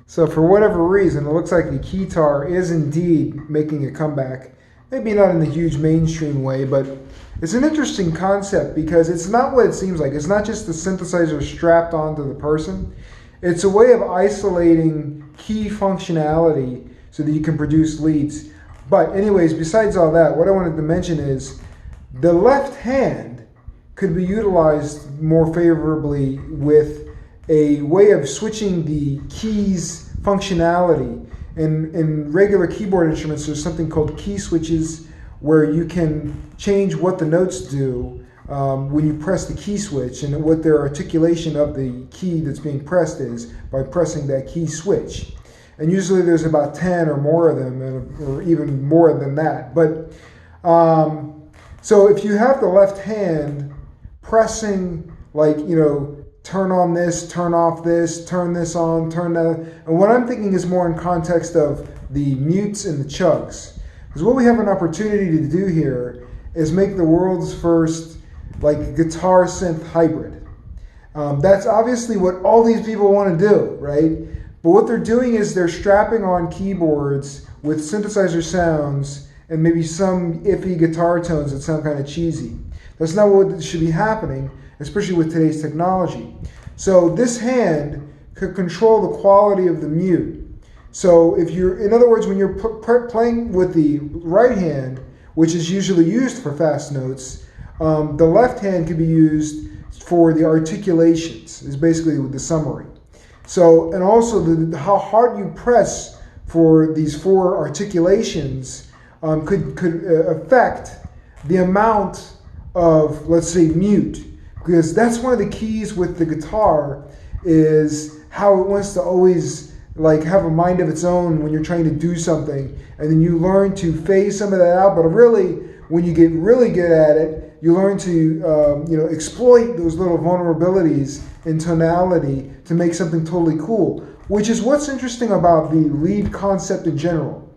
So for whatever reason, it looks like the keytar is indeed making a comeback. Maybe not in the huge mainstream way, but it's an interesting concept because it's not what it seems like. It's not just the synthesizer strapped onto the person. It's a way of isolating key functionality so that you can produce leads. But anyways, besides all that, what I wanted to mention is the left hand could be utilized more favorably with a way of switching the keys functionality. In regular keyboard instruments, there's something called key switches where you can change what the notes do when you press the key switch and what their articulation of the key that's being pressed is by pressing that key switch. And usually there's about 10 or more of them, or even more than that. But so if you have the left hand pressing, like, turn on this, turn off this, turn this on, turn that. And what I'm thinking is more in context of the mutes and the chugs. Because what we have an opportunity to do here is make the world's first guitar synth hybrid. That's obviously what all these people want to do, right? But what they're doing is they're strapping on keyboards with synthesizer sounds and maybe some iffy guitar tones that sound kind of cheesy. That's not what should be happening, especially with today's technology. So this hand could control the quality of the mute. So if in other words, when you're playing with the right hand, which is usually used for fast notes, the left hand could be used for the articulations, is basically the summary. So, and also how hard you press for these four articulations could affect the amount of, let's say, mute. Because that's one of the keys with the guitar is how it wants to always have a mind of its own when you're trying to do something. And then you learn to phase some of that out. But really, when you get really good at it, you learn to exploit those little vulnerabilities in tonality to make something totally cool. Which is what's interesting about the lead concept in general.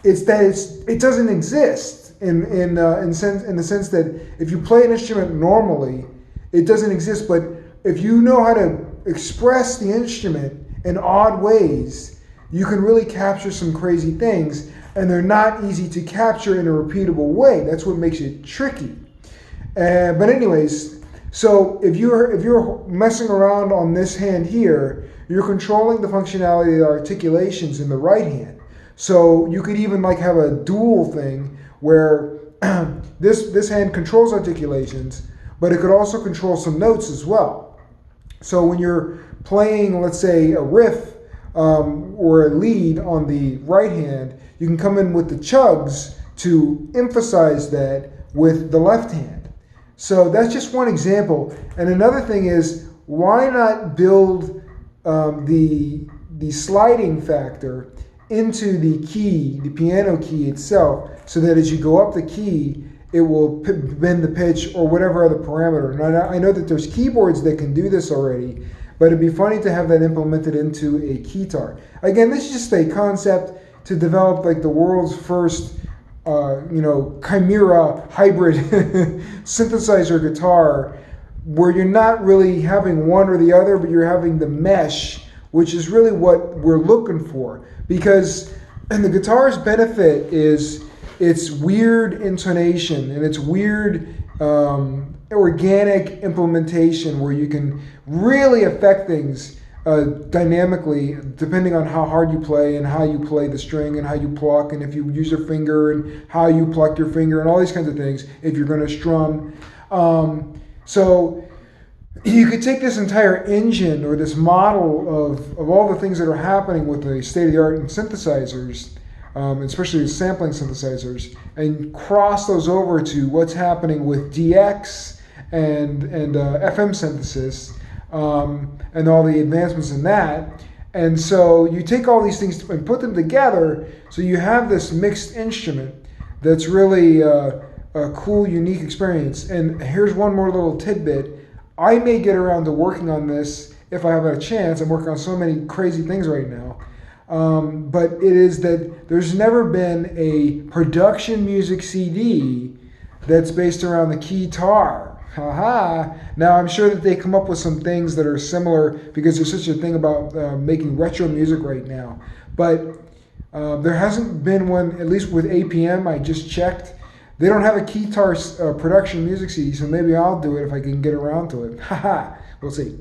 It's that it doesn't exist in the sense that if you play an instrument normally, it doesn't exist. But if you know how to express the instrument in odd ways, you can really capture some crazy things, and they're not easy to capture in a repeatable way. That's what makes it tricky. But anyways, so if you're messing around on this hand here, you're controlling the functionality of the articulations in the right hand. So you could even have a dual thing where this hand controls articulations, but it could also control some notes as well. So when you're playing, let's say, a riff or a lead on the right hand, you can come in with the chugs to emphasize that with the left hand. So that's just one example. And another thing is, why not build the sliding factor into the key, the piano key itself, so that as you go up the key, it will bend the pitch or whatever other parameter. Now, I know that there's keyboards that can do this already, but it'd be funny to have that implemented into a keytar. Again, this is just a concept to develop the world's first, chimera hybrid synthesizer guitar, where you're not really having one or the other, but you're having the mesh, which is really what we're looking for. Because, and the guitar's benefit is its weird intonation and its weird organic implementation, where you can really affect things dynamically depending on how hard you play and how you play the string and how you pluck, and if you use your finger and how you pluck your finger and all these kinds of things if you're going to strum. So you could take this entire engine or this model of all the things that are happening with the state-of-the-art in synthesizers, especially with sampling synthesizers, and cross those over to what's happening with DX and FM synthesis, and all the advancements in that. And so you take all these things and put them together, so you have this mixed instrument that's really a cool, unique experience. And here's one more little tidbit. I may get around to working on this if I have a chance. I'm working on so many crazy things right now. But it is that there's never been a production music CD that's based around the keytar. Haha. Now I'm sure that they come up with some things that are similar because there's such a thing about making retro music right now. But there hasn't been one, at least with APM. I just checked. They don't have a keytar production music CD, so maybe I'll do it if I can get around to it. Haha. We'll see.